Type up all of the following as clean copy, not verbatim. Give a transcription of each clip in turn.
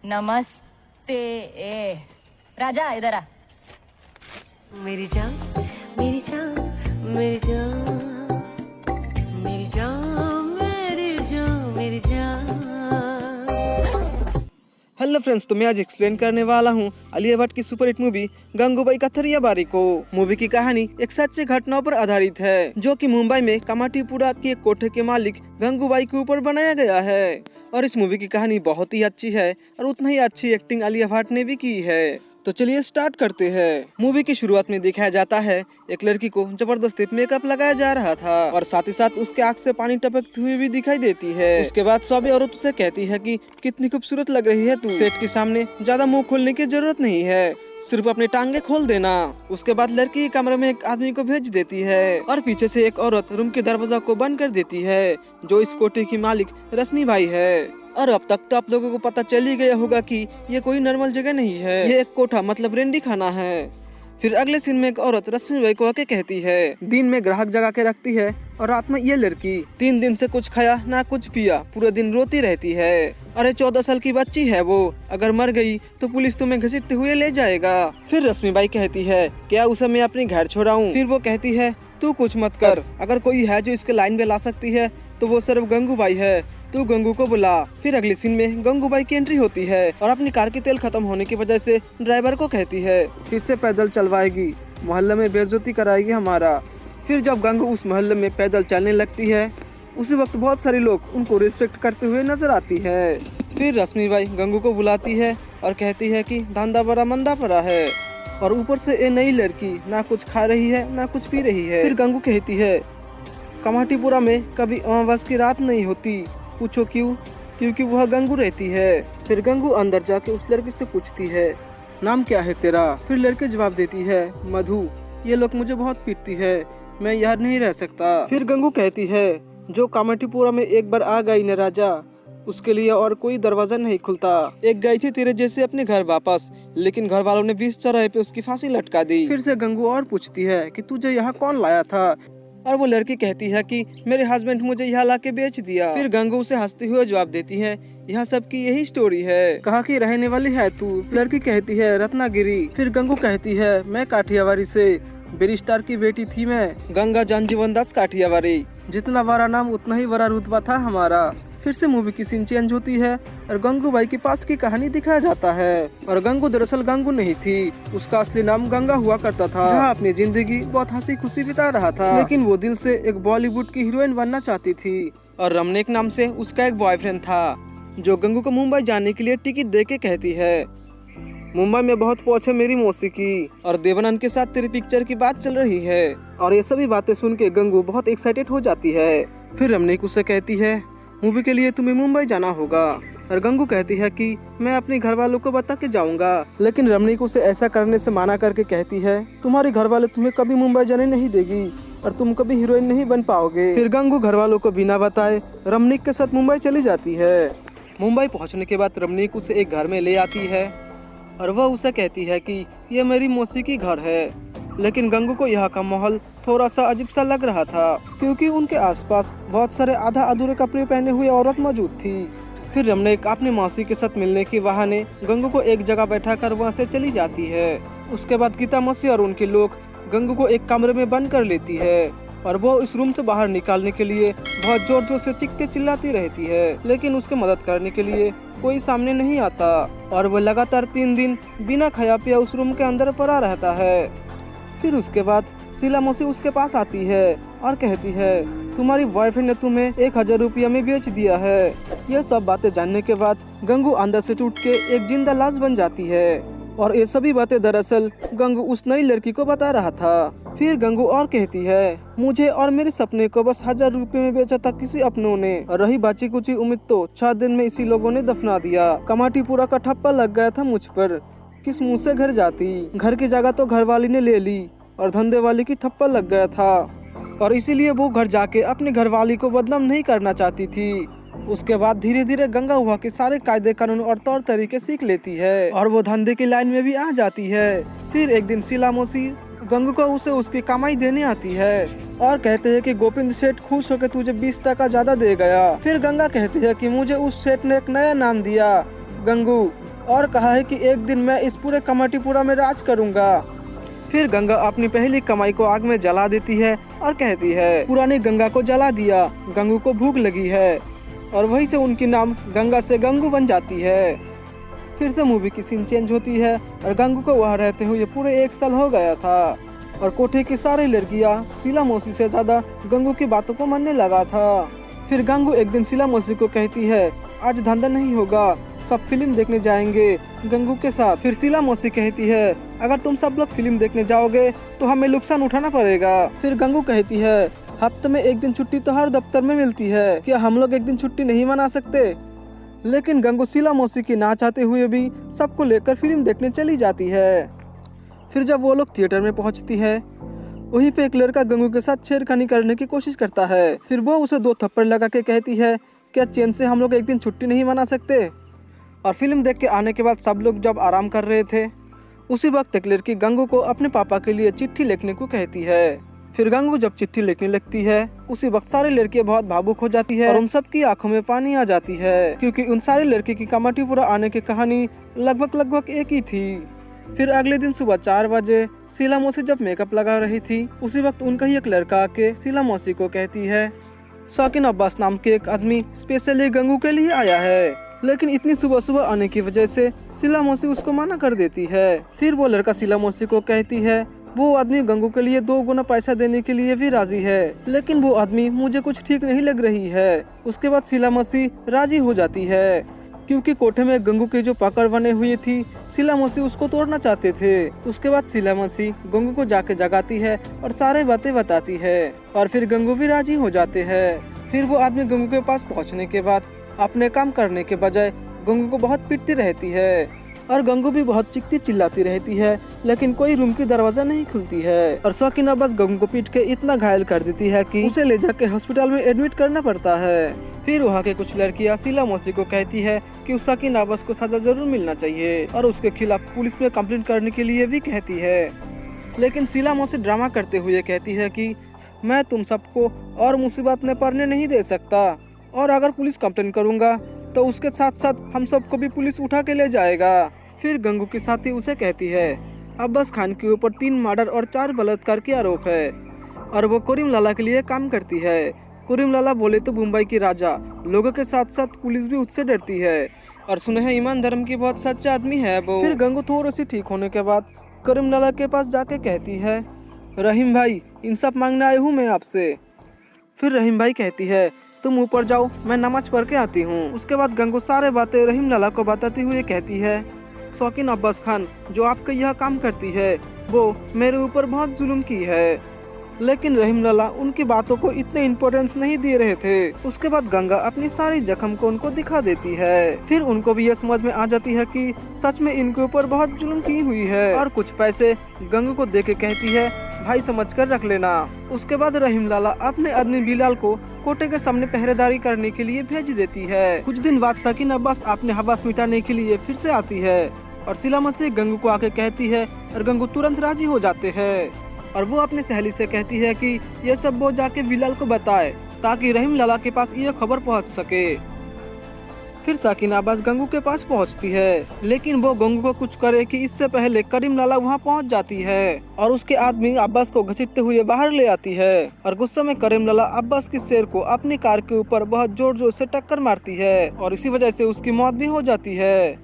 नमस्ते। राजा इधर आ। मेरी जान मेरी जान मेरी जान मेरी जान मेरी जान मेरी जान। हेलो फ्रेंड्स, तो मैं आज एक्सप्लेन करने वाला हूँ आलिया भट्ट की सुपरहिट मूवी गंगूबाई कथरिया बारी को। मूवी की कहानी एक सच्ची घटनाओं पर आधारित है, जो कि मुंबई में कामाठीपुरा के एक कोठे के मालिक गंगूबाई के ऊपर बनाया गया है। और इस मूवी की कहानी बहुत ही अच्छी है और उतना ही अच्छी एक्टिंग आलिया भट्ट ने भी की है। तो चलिए स्टार्ट करते हैं। मूवी की शुरुआत में दिखाया जाता है एक लड़की को जबरदस्ती मेकअप लगाया जा रहा था और साथ ही साथ उसके आंख से पानी टपकती हुई भी दिखाई देती है। उसके बाद सभी औरत उसे कहती है कि कितनी खूबसूरत लग रही है तू, सेट के सामने ज्यादा मुंह खोलने की जरूरत नहीं है, सिर्फ अपने टांगे खोल देना। उसके बाद लड़की कमरे में एक आदमी को भेज देती है और पीछे से एक औरत रूम के दरवाजा को बंद कर देती है, जो इस कोठे की मालिक रश्मि बाई है। और अब तक तो आप लोगों को पता चल ही गया होगा कि ये कोई नॉर्मल जगह नहीं है, ये एक कोठा मतलब रेंडी खाना है। फिर अगले सीन में एक औरत रश्मि बाई को आके कहती है, दिन में ग्राहक जगा के रखती है और रात में ये लड़की 3 दिन से कुछ खाया ना कुछ पिया, पूरे दिन रोती रहती है। अरे 14 साल की बच्ची है वो, अगर मर गई तो पुलिस तुम्हें घसीटते हुए ले जाएगा। फिर रश्मि बाई कहती है, क्या उसे मैं अपने घर छोड़ाऊं? फिर वो कहती है, तू कुछ मत कर, अगर कोई है जो इसके लाइन में ला सकती है तो वो सिर्फ गंगूबाई है, तू गंगू को बुला। फिर अगले सीन में गंगूबाई की एंट्री होती है और अपनी कार की तेल खत्म होने की वजह से ड्राइवर को कहती है फिर से पैदल चलवाएगी, मोहल्ले में बेइज्जती कराएगी हमारा। फिर जब गंगू उस मोहल्ले में पैदल चलने लगती है, उसी वक्त बहुत सारे लोग उनको रिस्पेक्ट करते हुए नजर आती है। फिर रश्मि बाई गंगू को बुलाती है और कहती है कि धंधा बड़ा मंदा पड़ा है और ऊपर से ये नई लड़की ना कुछ खा रही है ना कुछ पी रही है। फिर गंगू कहती है, कामाठीपुरा में कभी अमावस की रात नहीं होती, पूछो क्यों? क्योंकि वह गंगू रहती है। फिर गंगू अंदर जाके उस लड़की से पूछती है, नाम क्या है तेरा? फिर लड़की जवाब देती है, मधु, ये लोग मुझे बहुत पीटती है, मैं यहाँ नहीं रह सकता। फिर गंगू कहती है, जो कामाठीपुरा में एक बार आ गई न राजा, उसके लिए और कोई दरवाजा नहीं खुलता। एक गई थी तेरे जैसे अपने घर वापस, लेकिन घर वालों ने 20 चौराहे पे उसकी फांसी लटका दी। फिर से गंगू और पूछती है कि तुझे यहाँ कौन लाया था? और वो लड़की कहती है कि मेरे हस्बैंड मुझे यहाँ लाके बेच दिया। फिर गंगू उसे हंसते हुए जवाब देती है, यहाँ सबकी यही स्टोरी है, कहाँ की रहने वाली है तू? लड़की कहती है, रत्नागिरी। फिर गंगू कहती है, मैं काठियावाड़ी से, बैरिस्टर की बेटी थी मैं, गंगा जानजीवन दास काठियावाड़ी। जितना बड़ा नाम उतना ही बड़ा रुतबा था हमारा। फिर से मूवी की सीन चेंज होती है और गंगूबाई के पास की कहानी दिखाया जाता है। और गंगू दरअसल गंगू नहीं थी, उसका असली नाम गंगा हुआ करता था, जहाँ अपनी जिंदगी बहुत हंसी खुशी बिता रहा था। लेकिन वो दिल से एक बॉलीवुड की हीरोइन बनना चाहती थी। और रमनेक नाम से उसका एक बॉयफ्रेंड था, जो गंगू को मुंबई जाने के लिए टिकट दे के कहती है, मुंबई में बहुत पहुंच है मेरी मौसी की, और देवानंद के साथ तेरी पिक्चर की बात चल रही है। और ये सभी बातें सुन के गंगू बहुत एक्साइटेड हो जाती है। फिर रमनेक उसे कहती है, मूवी के लिए तुम्हें मुंबई जाना होगा। और गंगू कहती है कि मैं अपने घर वालों को बता के जाऊंगा। लेकिन रमनीक उसे ऐसा करने से मना करके कहती है, तुम्हारे घर वाले तुम्हें कभी मुंबई जाने नहीं देगी और तुम कभी हीरोइन नहीं बन पाओगे। फिर गंगू घर वालों को बिना बताए रमनीक के साथ मुंबई चली जाती है। मुंबई पहुंचने के बाद रमनीक उसे एक घर में ले आती है और वह उसे कहती है कि ये मेरी मौसी की घर है। लेकिन गंगू को यहाँ का माहौल थोड़ा सा अजीब सा लग रहा था, क्योंकि उनके आसपास बहुत सारे आधा अधूरे कपड़े पहने हुए औरत मौजूद थी। फिर रमनीक अपनी मौसी के साथ मिलने के बहाने गंगू को एक जगह बैठाकर वहाँ से चली जाती है। उसके बाद गीता मौसी और उनके लोग गंगू को एक कमरे में बंद कर लेती है और वो इस रूम से बाहर निकालने के लिए बहुत जोर जोर से चीखते चिल्लाती रहती है, लेकिन उसकी मदद करने के लिए कोई सामने नहीं आता और वो लगातार 3 दिन बिना खाया पिया उस रूम के अंदर पड़ा रहता है। फिर उसके बाद शीला मौसी उसके पास आती है और कहती है, तुम्हारी बॉयफ्रेंड ने तुम्हें 1000 रुपया में बेच दिया है। यह सब बातें जानने के बाद गंगू अंदर से टूट के एक जिंदा लाश बन जाती है और ये सभी बातें दरअसल गंगू उस नई लड़की को बता रहा था। फिर गंगू और कहती है, मुझे और मेरे सपने को बस 1000 रुपये में बेचा था किसी अपनों ने, और रही बाची कुची उम्मीद तो 6 दिन में इसी लोगों ने दफना दिया। कामाठीपुरा का ठप्पा लग गया था मुझ पर, किस मुँह से घर जाती, घर की जगह तो घर वाली ने ले ली और धंधे वाली की थप्पड़ लग गया था, और इसीलिए वो घर जाके अपने घर वाली को बदनाम नहीं करना चाहती थी। उसके बाद धीरे धीरे गंगा हुआ के सारे कायदे कानून और तौर तरीके सीख लेती है और वो धंधे की लाइन में भी आ जाती है। फिर एक दिन शीला मौसी गंगू को उसे उसकी कमाई देने आती है और कहते हैं कि गोविंद सेठ खुश होकर तुझे 20 टका ज्यादा दे गया। फिर गंगा कहती है कि मुझे उस सेठ ने एक नया नाम दिया, गंगू, और कहा है कि एक दिन मैं इस पूरे कमाटीपुरा में राज करूंगा। फिर गंगा अपनी पहली कमाई को आग में जला देती है और कहती है पुरानी गंगा को जला दिया, गंगू को भूख लगी है, और वहीं से उनकी नाम गंगा से गंगू बन जाती है। फिर से मूवी की सीन चेंज होती है और गंगू को वहाँ रहते हुए पूरे 1 साल हो गया था और कोठे की सारी लड़कियाँ शीला मौसी से ज्यादा गंगू की बातों को मानने लगा था। फिर गंगू एक दिन शीला मौसी को कहती है आज धंधा नहीं होगा, सब फिल्म देखने जाएंगे गंगू के साथ। फिर शीला मौसी कहती है अगर तुम सब लोग फिल्म देखने जाओगे तो हमें नुकसान उठाना पड़ेगा। फिर गंगू कहती है हफ्ते में एक दिन छुट्टी तो हर दफ्तर में मिलती है, क्या हम लोग एक दिन छुट्टी नहीं मना सकते? लेकिन गंगू शीला मौसी की ना चाहते हुए भी सबको लेकर फिल्म देखने चली जाती है। फिर जब वो लोग थिएटर में पहुंचती है, वहीं पे एक लड़का गंगू के साथ छेड़खानी करने की कोशिश करता है। फिर वो उसे 2 थप्पड़ लगा के कहती है क्या चैन से हम लोग एक दिन छुट्टी नहीं मना सकते? और फिल्म देख के आने के बाद सब लोग जब आराम कर रहे थे, उसी वक्त एक लड़की गंगू को अपने पापा के लिए चिट्ठी लिखने को कहती है। फिर गंगू जब चिट्ठी लिखने लगती है, उसी वक्त सारी लड़कियां बहुत भावुक हो जाती है और उन सब की आंखों में पानी आ जाती है, क्योंकि उन सारी लड़की की कमाटीपुरा आने की कहानी लगभग एक ही थी। फिर अगले दिन सुबह 4 बजे शीला मौसी जब मेकअप लगा रही थी, उसी वक्त उनका ही एक लड़का आके शीला मौसी को कहती है शौकीन अब्बास नाम के एक आदमी स्पेशली गंगू के लिए आया है। लेकिन इतनी सुबह सुबह आने की वजह से शीला मौसी उसको मना कर देती है। फिर वो लड़का शीला मौसी को कहती है वो आदमी गंगू के लिए 2 गुना पैसा देने के लिए भी राजी है, लेकिन वो आदमी मुझे कुछ ठीक नहीं लग रही है। उसके बाद शीला मौसी राजी हो जाती है, क्योंकि कोठे में गंगू की जो पकड़ बने हुई थी, शीला मौसी उसको तोड़ना चाहते थे। उसके बाद शीला मौसी गंगू को जाके जगाती है और सारे बातें बताती है और फिर गंगू भी राजी हो जाते हैं। फिर वो आदमी गंगू के पास पहुंचने के बाद अपने काम करने के बजाय गंगू को बहुत पीटती रहती है और गंगू भी बहुत चीखती चिल्लाती रहती है, लेकिन कोई रूम की दरवाजा नहीं खुलती है। और शौकीन अब्बास गंगू को पीट के इतना घायल कर देती है कि उसे ले जाके हॉस्पिटल में एडमिट करना पड़ता है। फिर वहाँ के कुछ लड़कियाँ शीला मौसी को कहती है कि उस शौकीन अब्बास को सजा जरूर मिलना चाहिए और उसके खिलाफ पुलिस में कंप्लेंट करने के लिए भी कहती है। लेकिन शीला मौसी ड्रामा करते हुए कहती है कि मैं तुम सबको और मुसीबत में पड़ने नहीं दे सकता, और अगर पुलिस कंप्लेंट करूंगा तो उसके साथ साथ हम सबको भी पुलिस उठा के ले जाएगा। फिर गंगू की साथी उसे कहती है अब्बास खान के ऊपर 3 मर्डर और 4 बलात्कार के आरोप है और वो करीम लाला के लिए काम करती है। करीम लाला बोले तो मुंबई की राजा, लोगों के साथ साथ पुलिस भी उससे डरती है और सुने हैं ईमान धर्म की बहुत सच्चा आदमी है वो। फिर गंगू थोड़ी सी ठीक होने के बाद करीम लाला के पास जाके कहती है रहीम भाई इंसाफ मांगने आई हूँ मैं आपसे। फिर रहीम भाई कहती है तुम ऊपर जाओ, मैं नमाज पढ़ के आती हूँ। उसके बाद गंगू सारे बातें रहीम लाला को बताती हुए कहती है शौकीन अब्बास खान जो आपका यह काम करती है वो मेरे ऊपर बहुत जुल्म की है, लेकिन रहीम लाला उनकी बातों को इतने इम्पोर्टेंस नहीं दे रहे थे। उसके बाद गंगा अपनी सारी जख्म को उनको दिखा देती है। फिर उनको भी यह समझ में आ जाती है कि सच में इनके ऊपर बहुत जुल्म की हुई है और कुछ पैसे गंगू को दे के कहती है भाई समझ कर रख लेना। उसके बाद रहीम लाला अपने आदमी बिलाल को कोटे के सामने पहरेदारी करने के लिए भेज देती है। कुछ दिन बाद शौकीन अब्बास अपने हवास मिटाने के लिए फिर से आती है और शीला मौसी गंगू को आके कहती है और गंगू तुरंत राजी हो जाते हैं और वो अपनी सहेली से कहती है कि ये सब वो जाके बिलाल को बताए ताकि रहीम लाला के पास ये खबर पहुंच सके। फिर शौकीन अब्बास गंगू के पास पहुंचती है, लेकिन वो गंगू को कुछ करे कि इससे पहले करीम लाला वहां पहुंच जाती है और उसके आदमी अब्बास को घसीटते हुए बाहर ले आती है और गुस्से में करीम लाला अब्बास की शेर को अपनी कार के ऊपर बहुत जोर जोर से टक्कर मारती है और इसी वजह से उसकी मौत भी हो जाती है।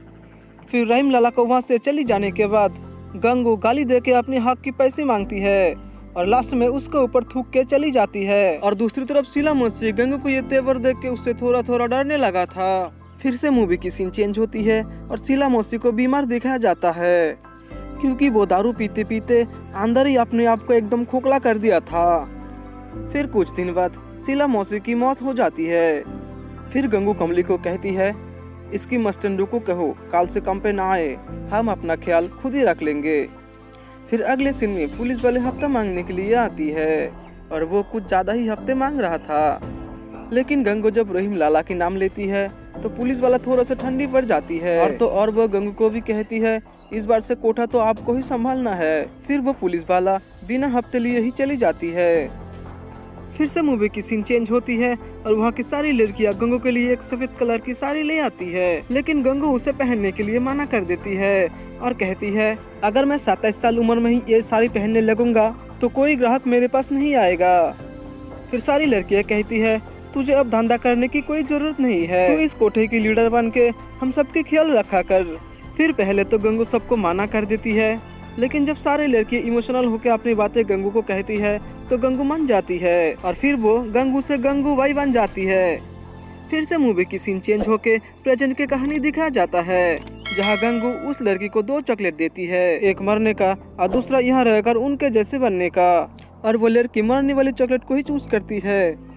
फिर रहीम लाला को वहाँ से चली जाने के बाद गंगू गाली दे के अपने हक की पैसे मांगती है और लास्ट में उसके ऊपर थूक के चली जाती है। और दूसरी तरफ शीला मौसी गंगू को ये तेवर देख के उससे थोड़ा थोड़ा डरने लगा था। फिर से मूवी की सीन चेंज होती है और शीला मौसी को बीमार दिखाया जाता है, क्योंकि वो दारू पीते पीते अंदर ही अपने आप को एकदम खोखला कर दिया था। फिर कुछ दिन बाद शीला मौसी की मौत हो जाती है। फिर गंगू कमली को कहती है इसकी मस्टंडू को कहो काल से काम पे ना आए, हम अपना ख्याल खुद ही रख लेंगे। फिर अगले सीन में पुलिस वाले हफ्ता मांगने के लिए आती है और वो कुछ ज्यादा ही हफ्ते मांग रहा था, लेकिन गंगू जब रहीम लाला के नाम लेती है तो पुलिस वाला थोड़ा सा ठंडी पड़ जाती है और वो गंगू को भी कहती है इस बार से कोठा तो आपको ही संभालना है। फिर वो पुलिस वाला बिना हफ्ते लिए ही चली जाती है। फिर से मूवी की सीन चेंज होती है और वहाँ की सारी लड़कियाँ गंगू के लिए एक सफेद कलर की साड़ी ले आती है, लेकिन गंगू उसे पहनने के लिए मना कर देती है और कहती है अगर मैं 27 साल उम्र में ही ये साड़ी पहनने लगूंगा तो कोई ग्राहक मेरे पास नहीं आएगा। फिर सारी लड़कियाँ कहती है तुझे अब धंधा करने की कोई जरूरत नहीं है, तू इस कोठे की लीडर बन के हम सबके ख्याल रखा कर। फिर पहले तो गंगू सबको मना कर देती है, लेकिन जब सारे लड़के इमोशनल होकर अपनी बातें गंगू को कहती है तो गंगू मान जाती है और फिर वो गंगू से गंगू बाई बन जाती है। फिर से मूवी की सीन चेंज होके प्रेजेंट की कहानी दिखाया जाता है, जहाँ गंगू उस लड़की को 2 चॉकलेट देती है, एक मरने का और दूसरा यहाँ रहकर उनके जैसे बनने का, और वो लड़की मरने वाली चॉकलेट को ही चूज करती है।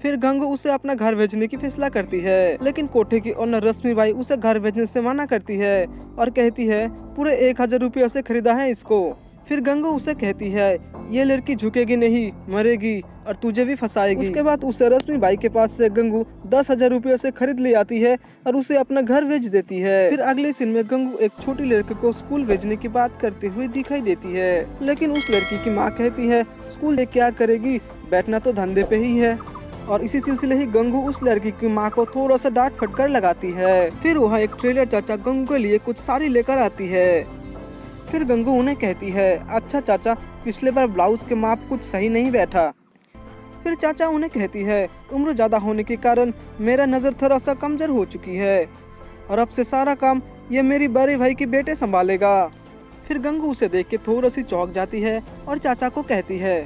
फिर गंगू उसे अपना घर भेजने की फैसला करती है, लेकिन कोठे की ओनर रश्मि बाई उसे घर भेजने से मना करती है और कहती है पूरे 1000 रुपये से खरीदा है इसको। फिर गंगू उसे कहती है ये लड़की झुकेगी नहीं, मरेगी और तुझे भी फंसाएगी। उसके बाद उसे रश्मि बाई के पास से गंगू 10,000 रुपये से खरीद ले आती है और उसे अपना घर भेज देती है। फिर अगले सीन में गंगू एक छोटी लड़की को स्कूल भेजने की बात करते हुए दिखाई देती है, लेकिन उस लड़की की माँ कहती है स्कूल में क्या करेगी, बैठना तो धंधे पे ही है। और इसी सिलसिले ही गंगू उस लड़की की माँ को थोड़ा सा डांट फटकार लगाती है। फिर वहाँ एक ट्रेलर चाचा गंगू के लिए कुछ साड़ी लेकर आती है। फिर गंगू उन्हें कहती है अच्छा चाचा, पिछले बार ब्लाउज के माप कुछ सही नहीं बैठा। फिर चाचा उन्हें कहती है उम्र ज्यादा होने के कारण मेरा नजर थोड़ा सा कमजोर हो चुकी है और अब से सारा काम ये मेरी बड़े भाई के बेटे संभालेगा। फिर गंगू उसे देख के थोड़ी सी चौंक जाती है और चाचा को कहती है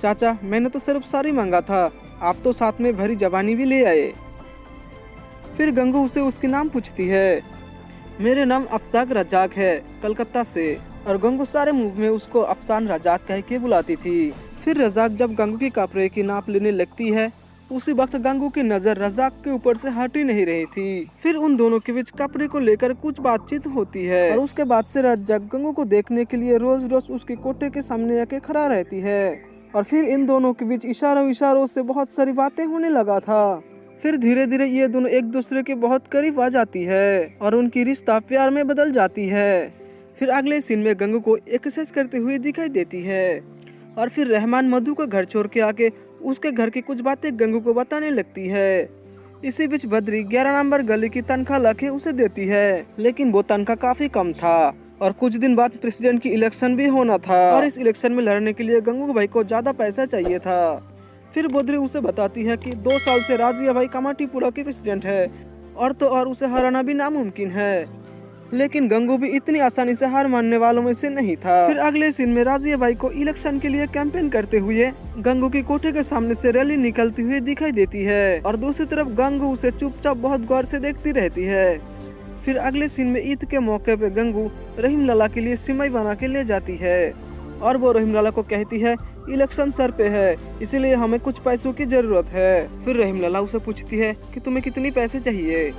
चाचा मैंने तो सिर्फ साड़ी मांगा था, आप तो साथ में भरी जबानी भी ले आए। फिर गंगू उसे उसके नाम पूछती है, मेरे नाम अफसाक रजाक है, कलकत्ता से। और गंगू सारे मूव में उसको अफसान रजाक कह के बुलाती थी। फिर रजाक जब गंगू की कपड़े की नाप लेने लगती है, उसी वक्त गंगू की नजर रजाक के ऊपर से हट ही नहीं रही थी। फिर उन दोनों के बीच कपड़े को लेकर कुछ बातचीत होती है और उसके बाद से रजाक गंगू को देखने के लिए रोज रोज उसके कोठे के सामने आके खड़ा रहती है और फिर इन दोनों के बीच इशारों से बहुत सारी बातें होने लगा था। फिर धीरे धीरे ये दोनों एक दूसरे के बहुत करीब आ जाती है और उनकी रिश्ता प्यार में बदल जाती है। फिर अगले सीन में गंगू को एक्सरसाइज करते हुए दिखाई देती है और फिर रहमान मधु का घर छोड़ के आके उसके घर की कुछ बातें गंगू को बताने लगती है। इसी बीच बद्री 11 नंबर गली की तनख्वाह लाके उसे देती है, लेकिन वो तनख्वाह काफी कम था और कुछ दिन बाद प्रेसिडेंट की इलेक्शन भी होना था और इस इलेक्शन में लड़ने के लिए गंगू भाई को ज्यादा पैसा चाहिए था। फिर बद्री उसे बताती है कि 2 साल से राजिया भाई कमाटीपुरा के प्रेसिडेंट है और तो और उसे हराना भी नामुमकिन है, लेकिन गंगू भी इतनी आसानी से हार मानने वालों में से नहीं था। फिर अगले सीन में राजिया भाई को इलेक्शन के लिए कैंपेन करते हुए गंगू की कोठे के सामने से रैली निकलती हुई दिखाई देती है और दूसरी तरफ गंगू उसे चुपचाप बहुत गौर से देखती रहती है। फिर अगले सीन में ईद के मौके पे गंगू रहीम लाला के लिए सिमाई बना के ले जाती है और वो रहीम लाला को कहती है इलेक्शन सर पे है, इसीलिए हमें कुछ पैसों की जरूरत है। फिर रहीम लाला उसे पूछती है कि तुम्हें कितनी पैसे चाहिए।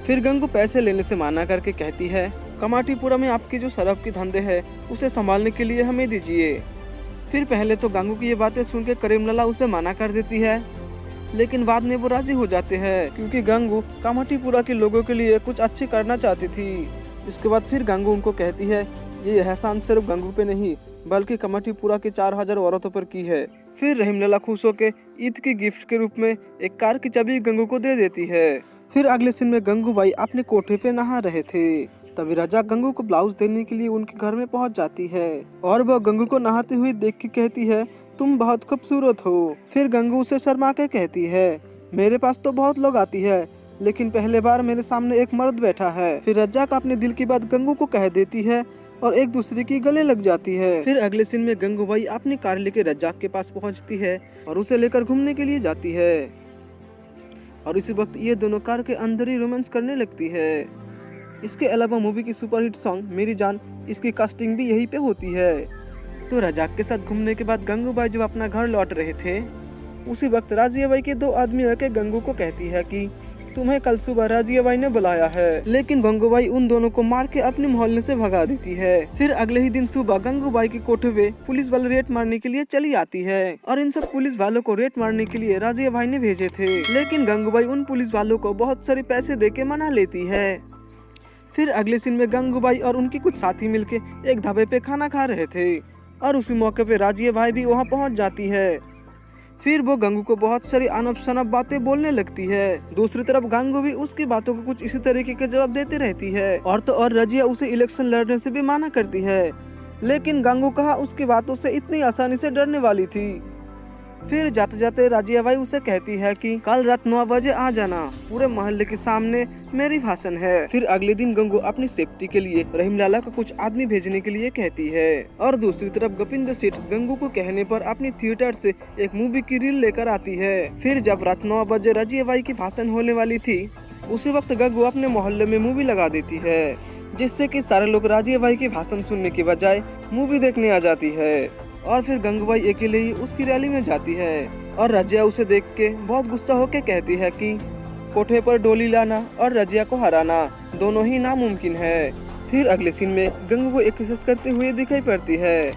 फिर गंगू पैसे लेने से मना करके कहती है कमाटीपुरा में आपकी जो शराब की धंधे है उसे संभालने के लिए हमें दीजिए। फिर पहले तो गंगू की ये बातें सुन के करीम लाला उसे मना कर देती है, लेकिन बाद में वो राजी हो जाते हैं क्योंकि गंगू कामाटीपुरा के लोगों के लिए कुछ अच्छे करना चाहती थी। इसके बाद फिर गंगू उनको कहती है ये एहसान सिर्फ गंगू पे नहीं बल्कि कामाटीपुरा के 4000 औरतों पर की है। फिर रहीम लाला खुश होकर ईद की गिफ्ट के रूप में एक कार की चाबी गंगू को दे देती है। फिर अगले सीन में गंगू भाई अपने कोठे पे नहा रहे थे, तभी रजाक गंगू को ब्लाउज देने के लिए उनके घर में पहुंच जाती है और वह गंगू को नहाते हुए देख के कहती है तुम बहुत खूबसूरत हो। फिर गंगू उसे शर्मा के कहती है मेरे पास तो बहुत लोग आती है, लेकिन पहले बार मेरे सामने एक मर्द बैठा है। फिर रजाक अपने दिल की बात गंगू को कह देती है और एक दूसरे की गले लग जाती है। फिर अगले सीन में गंगू भाई अपनी कार लेकर रजाक के पास पहुंचती है और उसे लेकर घूमने के लिए जाती है और इसी वक्त ये दोनों कार के अंदर ही रोमांस करने लगती है। इसके अलावा मूवी की सुपरहिट सॉन्ग मेरी जान, इसकी कास्टिंग भी यहीं पे होती है। तो रजाक के साथ घूमने के बाद गंगू भाई जब अपना घर लौट रहे थे, उसी वक्त राजिया भाई के 2 आदमी आके गंगू को कहती है कि तुम्हें कल सुबह राजिया भाई ने बुलाया है, लेकिन गंगू भाई उन दोनों को मार के अपने मोहल्ले से भगा देती है। फिर अगले ही दिन सुबह गंगू भाई के कोठे पे पुलिस वाले रेड मारने के लिए चली आती है और इन सब पुलिस वालों को रेड मारने के लिए राजिया भाई ने भेजे थे, लेकिन गंगू भाई उन पुलिस वालों को बहुत सारे पैसे दे के मना लेती है। फिर अगले सीन में गंगू भाई और उनके कुछ साथी मिलके एक ढाबे पे खाना खा रहे थे और उसी मौके पे राजिया भाई भी वहाँ पहुँच जाती है। फिर वो गंगू को बहुत सारी अनब शनब बातें बोलने लगती है। दूसरी तरफ गंगू भी उसकी बातों को कुछ इसी तरीके के जवाब देती रहती है। और तो और रजिया उसे इलेक्शन लड़ने से भी मना करती है, लेकिन गंगू कहा उसकी बातों से इतनी आसानी से डरने वाली थी। फिर जाते जाते राजिया बाई उसे कहती है कि कल रात 9 बजे आ जाना, पूरे मोहल्ले के सामने मेरी भाषण है। फिर अगले दिन गंगू अपनी सेफ्टी के लिए रहीम लाला को कुछ आदमी भेजने के लिए कहती है। और दूसरी तरफ गोविंद सेठ गंगू को कहने पर अपनी थिएटर से एक मूवी की रील लेकर आती है। फिर जब रात 9 बजे राजिया बाई की भाषण होने वाली थी, उसी वक्त गंगू अपने मोहल्ले में मूवी लगा देती है, जिससे कि सारे लोग राजिया बाई की भाषण सुनने की बजाय मूवी देखने आ जाती है। और फिर गंगूबाई अकेले ही उसकी रैली में जाती है और रजिया उसे देख के बहुत गुस्सा होकर कहती है कि कोठे पर डोली लाना और रजिया को हराना दोनों ही नामुमकिन है। फिर अगले सीन में गंगू को एक्सरसाइज करते हुए दिखाई पड़ती है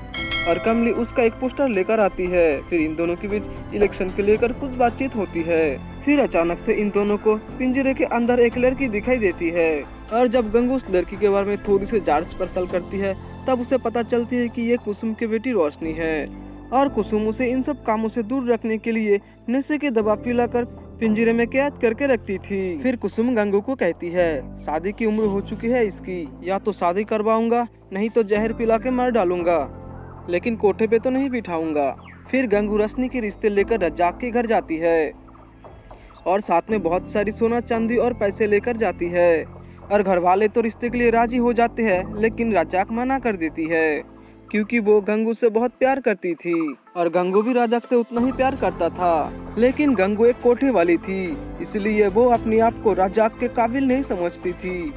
और कमली उसका एक पोस्टर लेकर आती है। फिर इन दोनों के बीच इलेक्शन के लेकर कुछ बातचीत होती है। फिर अचानक से इन दोनों को पिंजरे के अंदर एक लड़की दिखाई देती है और जब गंगू उस लड़की के बारे में थोड़ी सी जांच पड़ताल करती है, तब उसे पता चलती है कि ये कुसुम की बेटी रोशनी है और कुसुम उसे इन सब कामों से दूर रखने के लिए नशे के दवा पिलाकर पिंजरे में कैद करके रखती थी। फिर कुसुम गंगू को कहती है शादी की उम्र हो चुकी है इसकी, या तो शादी करवाऊंगा नहीं तो जहर पिला के मार डालूंगा, लेकिन कोठे पे तो नहीं बिठाऊंगा। फिर गंगू रोशनी के रिश्ते लेकर रज्जाक के घर जाती है और साथ में बहुत सारी सोना चांदी और पैसे लेकर जाती है। और घर वाले तो रिश्ते के लिए राजी हो जाते हैं, लेकिन रज्जाक मना कर देती है क्योंकि वो गंगू से बहुत प्यार करती थी और गंगू भी रज्जाक से उतना ही प्यार करता था। लेकिन गंगू एक कोठे वाली थी, इसलिए वो अपने आप को रज्जाक के काबिल नहीं समझती थी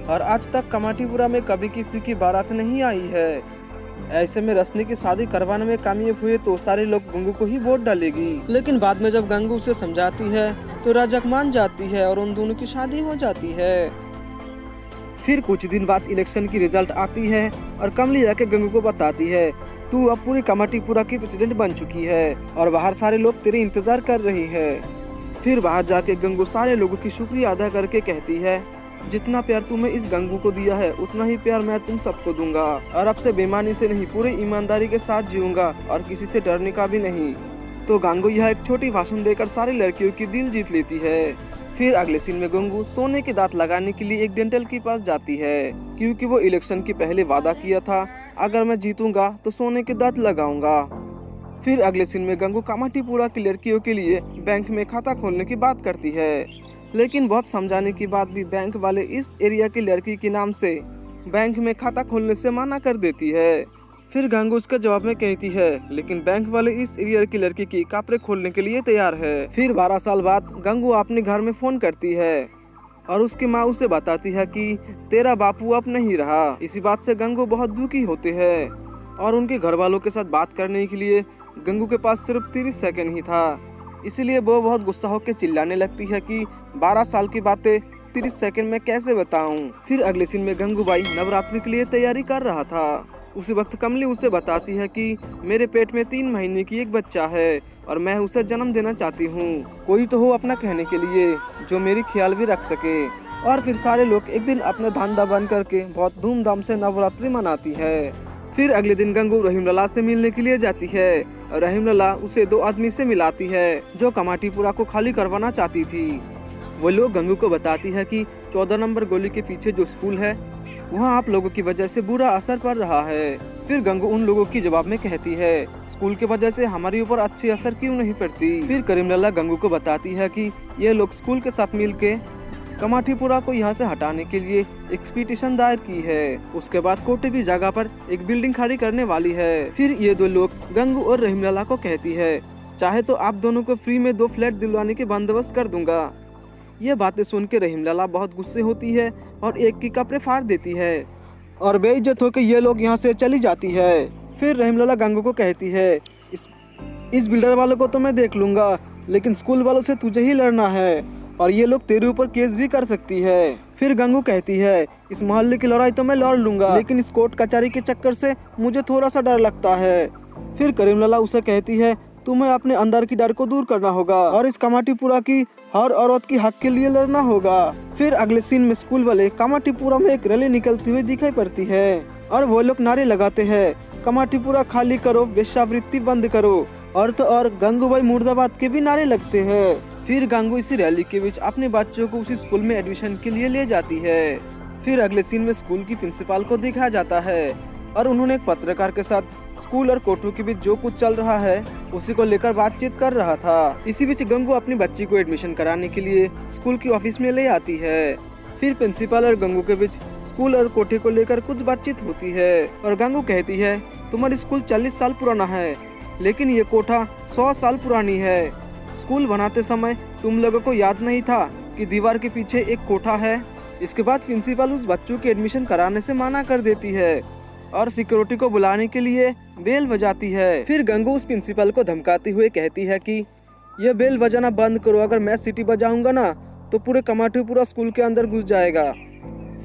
और आज तक कमाटीपुरा में कभी किसी की बारात नहीं आई है। ऐसे में रोशनी की शादी करवाने में कामयाब हुए तो सारे लोग गंगू को ही वोट डालेगी। लेकिन बाद में जब गंगू उसे समझाती है तो रज्जाक मान जाती है और उन दोनों की शादी हो जाती है। फिर कुछ दिन बाद इलेक्शन की रिजल्ट आती है और कमली जाके गंगू को बताती है तू अब पूरी कमाटीपुरा की प्रेसिडेंट बन चुकी है और बाहर सारे लोग तेरे इंतजार कर रही है। फिर बाहर जाके गंगू सारे लोगों की शुक्रिया अदा करके कहती है जितना प्यार तुम्हें इस गंगू को दिया है उतना ही प्यार मैं तुम सबको दूंगा और अब से बेईमानी से नहीं पूरी ईमानदारी के साथ जीऊंगा और किसी से डरने का भी नहीं। तो गंगू यह एक छोटी भाषण देकर सारी लड़कियों की दिल जीत लेती है। फिर अगले सीन में गंगू सोने के दांत लगाने के लिए एक डेंटल के पास जाती है क्योंकि वो इलेक्शन के पहले वादा किया था अगर मैं जीतूंगा तो सोने के दांत लगाऊंगा। फिर अगले सीन में गंगू कमाटीपुरा की लड़कियों के लिए बैंक में खाता खोलने की बात करती है, लेकिन बहुत समझाने के बाद भी बैंक वाले इस एरिया की लड़की के नाम से बैंक में खाता खोलने से मना कर देती है। फिर गंगू उसके जवाब में कहती है लेकिन बैंक वाले इस एरिया की लड़की की कपड़े खोलने के लिए तैयार है। फिर 12 साल बाद गंगू अपने घर में फोन करती है और उसकी माँ उसे बताती है कि तेरा बापू अब नहीं रहा। इसी बात से गंगू बहुत दुखी होते हैं और उनके घर वालों के साथ बात करने के लिए गंगू के पास सिर्फ 30 सेकंड ही था, इसलिए वो बहुत गुस्सा होकर चिल्लाने लगती है कि 12 साल की बातें 30 सेकंड में कैसे बताऊं। फिर अगले सीन में गंगूबाई नवरात्रि के लिए तैयारी कर रहा था। उसी वक्त कमली उसे बताती है कि मेरे पेट में 3 महीने की एक बच्चा है और मैं उसे जन्म देना चाहती हूँ। कोई तो हो अपना कहने के लिए जो मेरी ख्याल भी रख सके। और फिर सारे लोग एक दिन अपना धंधा बंद करके बहुत धूमधाम से नवरात्रि मनाती है। फिर अगले दिन गंगू रहीम लला से मिलने के लिए जाती है और रहीम लला उसे 2 आदमी से मिलाती है जो कमाटीपुरा को खाली करवाना चाहती थी। वो लोग गंगू को बताती है कि 14 नंबर गली के पीछे जो स्कूल है वहाँ आप लोगों की वजह से बुरा असर पड़ रहा है। फिर गंगू उन लोगों की जवाब में कहती है स्कूल की वजह से हमारे ऊपर अच्छी असर क्यों नहीं पड़ती। फिर करीम लला गंगू को बताती है कि ये लोग स्कूल के साथ मिलके कमाटीपुरा को यहाँ से हटाने के लिए एक्सपीडिशन दायर की है। उसके बाद कोटे भी जगह पर एक बिल्डिंग खड़ी करने वाली है। फिर ये 2 लोग गंगू और रहीम लला को कहती है चाहे तो आप दोनों को फ्री में 2 फ्लैट दिलवाने के बंदोबस्त कर दूंगा। ये बातें सुन के रहीम लला बहुत गुस्से होती है और एक की कपड़े फाड़ देती है और बेइज्जत होकर ये लोग यहाँ से चली जाती है। फिर रहीम लला गंगू को कहती है इस बिल्डर वालों को तो मैं देख लूंगा, लेकिन स्कूल वालों से तुझे ही लड़ना है और ये लोग तेरे ऊपर केस भी कर सकती है। फिर गंगू कहती है इस मोहल्ले की लड़ाई तो मैं लड़ लूंगा, लेकिन इस कोर्ट कचहरी के चक्कर से मुझे थोड़ा सा डर लगता है। फिर करीम लला उसे कहती है तुम्हें अपने अंदर की डर को दूर करना होगा और इस कमाटीपुरा की हर औरत की हक के लिए लड़ना होगा। फिर अगले सीन में स्कूल वाले कमाटीपुरा में एक रैली निकलती हुई दिखाई पड़ती है और वो लोग नारे लगाते हैं कमाटीपुरा खाली करो, वेश्यावृत्ति बंद करो और तो और गंगूबाई मुर्दाबाद के भी नारे लगते हैं। फिर गंगू इसी रैली के बीच अपने बच्चों को उसी स्कूल में एडमिशन के लिए ले जाती है। फिर अगले सीन में स्कूल की प्रिंसिपल को दिखाया जाता है और उन्होंने एक पत्रकार के साथ स्कूल और कोठू के बीच जो कुछ चल रहा है उसी को लेकर बातचीत कर रहा था। इसी बीच गंगू अपनी बच्ची को एडमिशन कराने के लिए स्कूल की ऑफिस में ले आती है। फिर प्रिंसिपल और गंगू के बीच स्कूल और कोठे को लेकर कुछ बातचीत होती है और गंगू कहती है, तुम्हारी स्कूल 40 साल पुराना है, लेकिन ये कोठा 100 साल पुरानी है। स्कूल बनाते समय तुम लोगों को याद नहीं था कि दीवार के पीछे एक कोठा है। इसके बाद प्रिंसिपल उस बच्चों के एडमिशन कराने से मना कर देती है और सिक्योरिटी को बुलाने के लिए बेल बजाती है। फिर गंगू उस प्रिंसिपल को धमकाते हुए कहती है कि यह बेल बजाना बंद करो, अगर मैं सीटी बजाऊंगा ना तो पूरे कमाटीपुरा स्कूल के अंदर घुस जाएगा।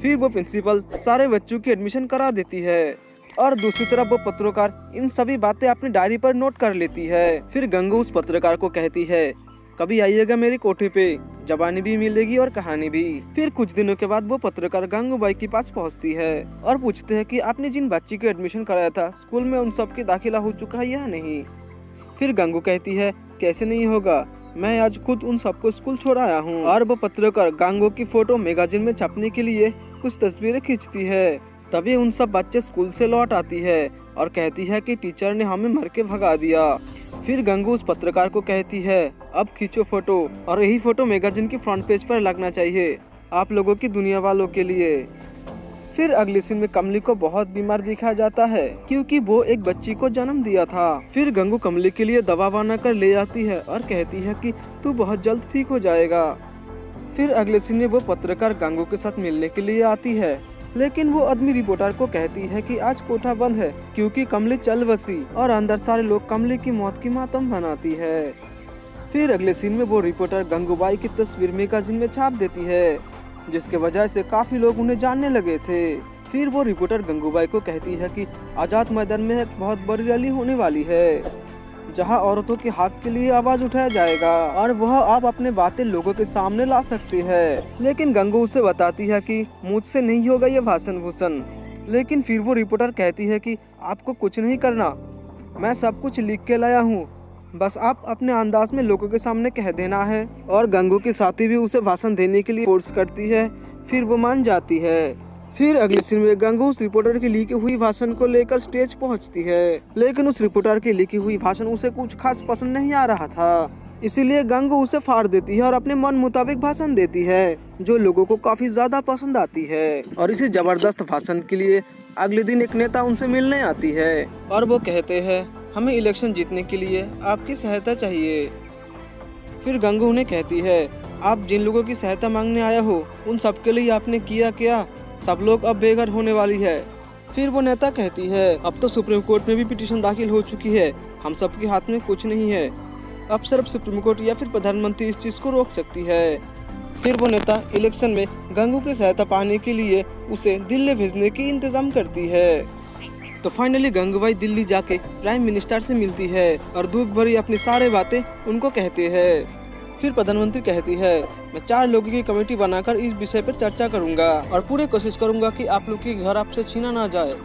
फिर वो प्रिंसिपल सारे बच्चों की एडमिशन करा देती है और दूसरी तरफ वो पत्रकार इन सभी बातें अपनी डायरी पर नोट कर लेती है। फिर गंगू उस पत्रकार को कहती है, कभी आइएगा मेरे कोठे पे, जबानी भी मिलेगी और कहानी भी। फिर कुछ दिनों के बाद वो पत्रकार गंगूबाई के पास पहुंचती है और पूछते हैं कि आपने जिन बच्ची को एडमिशन कराया था स्कूल में उन सब की दाखिला हो चुका है या नहीं। फिर गंगू कहती है, कैसे नहीं होगा, मैं आज खुद उन सबको स्कूल छोड़ाया हूँ। और वो पत्रकार गंगू की फोटो मैगजीन में छपने के लिए कुछ तस्वीरें खींचती है। तभी उन सब बच्चे स्कूल से लौट आती है और कहती है कि टीचर ने हमें मार के भगा दिया। फिर गंगू उस पत्रकार को कहती है, अब खींचो फोटो और यही फोटो मैगजीन की फ्रंट पेज पर लगना चाहिए आप लोगों की दुनिया वालों के लिए। फिर अगले सीन में कमली को बहुत बीमार दिखाया जाता है क्योंकि वो एक बच्ची को जन्म दिया था। फिर गंगू कमली के लिए दवा बनाकर ले आती है और कहती है कि तू बहुत जल्द ठीक हो जाएगा। फिर अगले सीन में वो पत्रकार गंगू के साथ मिलने के लिए आती है, लेकिन वो आदमी रिपोर्टर को कहती है कि आज कोठा बंद है क्योंकि कमली चल बसी और अंदर सारे लोग कमली की मौत की मातम मनाती है। फिर अगले सीन में वो रिपोर्टर गंगूबाई की तस्वीर मैगजीन में छाप देती है, जिसके वजह से काफी लोग उन्हें जानने लगे थे। फिर वो रिपोर्टर गंगूबाई को कहती है कि आजाद मैदान में एक बहुत बड़ी रैली होने वाली है जहां औरतों के हक के लिए आवाज उठाया जाएगा और वह आप अपने बातें लोगों के सामने ला सकते हैं। लेकिन गंगू उसे बताती है कि मुझसे नहीं होगा ये भाषण भूषण। लेकिन फिर वो रिपोर्टर कहती है कि आपको कुछ नहीं करना, मैं सब कुछ लिख के लाया हूँ, बस आप अपने अंदाज में लोगों के सामने कह देना है। और गंगू की साथी भी उसे भाषण देने के लिए फोर्स करती है, फिर वो मान जाती है। फिर अगले सीन में गंगू उस रिपोर्टर की लिखी हुई भाषण को लेकर स्टेज पहुंचती है, लेकिन उस रिपोर्टर की लिखी हुई भाषण उसे कुछ खास पसंद नहीं आ रहा था, इसीलिए गंगू उसे फाड़ देती है और अपने मन मुताबिक भाषण देती है जो लोगों को काफी ज्यादा पसंद आती है। और इसी जबरदस्त भाषण के लिए अगले दिन एक नेता उनसे मिलने आती है और वो कहते हैं, हमें इलेक्शन जीतने के लिए आपकी सहायता चाहिए। फिर गंगू उन्हें कहती है, आप जिन लोगों की सहायता मांगने आया हो उन सबके लिए आपने किया क्या, सब लोग अब बेघर होने वाली है। फिर वो नेता कहती है, अब तो सुप्रीम कोर्ट में भी पिटीशन दाखिल हो चुकी है, हम सबके हाथ में कुछ नहीं है, अब सिर्फ सुप्रीम कोर्ट या फिर प्रधानमंत्री इस चीज को रोक सकती है। फिर वो नेता इलेक्शन में गंगू की सहायता पाने के लिए उसे दिल्ली भेजने की इंतजाम करती है। तो फाइनली गंगूबाई दिल्ली जाके प्राइम मिनिस्टर से मिलती है और दुख भरी अपनी सारी बातें उनको कहते हैं। फिर प्रधानमंत्री कहती है, मैं 4 लोगों की कमेटी बनाकर इस विषय पर चर्चा करूंगा और पूरी कोशिश करूंगा कि आप लोग के घर आपसे छीना ना जाए।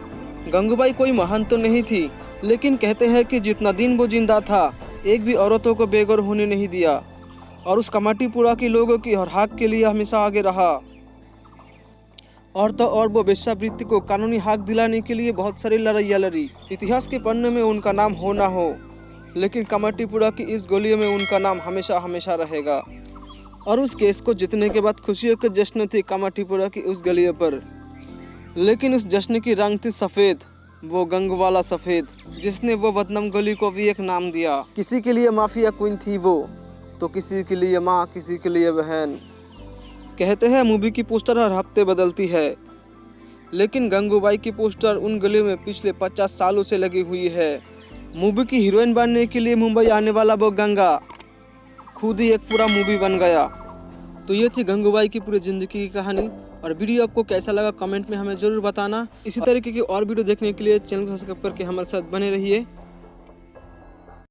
गंगूबाई कोई महान तो नहीं थी, लेकिन कहते हैं कि जितना दिन वो जिंदा था एक भी औरतों को बेघर होने नहीं दिया और उस कमाटीपुरा के लोगों की हर हक के लिए हमेशा आगे रहा। और तो और वो वेश्यावृत्ति को कानूनी हक दिलाने के लिए बहुत सारी लड़ाइयाँ लड़ी। इतिहास के पन्ने में उनका नाम हो ना हो, लेकिन कमाटीपुरा की इस गलियों में उनका नाम हमेशा हमेशा रहेगा। और उस केस को जीतने के बाद खुशियों के जश्न थी कमाटीपुरा की उस गलियों पर, लेकिन उस जश्न की रंग थी सफ़ेद, वो गंग वाला सफ़ेद, जिसने वो बदनाम गली को भी एक नाम दिया। किसी के लिए माफिया क्वीन थी वो, तो किसी के लिए माँ, किसी के लिए बहन। कहते हैं मूवी की पोस्टर हर हफ्ते बदलती है, लेकिन गंगूबाई की पोस्टर उन गलियों में पिछले 50 सालों से लगी हुई है। मूवी की हीरोइन बनने के लिए मुंबई आने वाला वो गंगा खुद ही एक पूरा मूवी बन गया। तो ये थी गंगूबाई की पूरी ज़िंदगी की कहानी। और वीडियो आपको कैसा लगा कमेंट में हमें ज़रूर बताना। इसी तरीके की और वीडियो देखने के लिए चैनल को सब्सक्राइब करके हमारे साथ बने रहिए।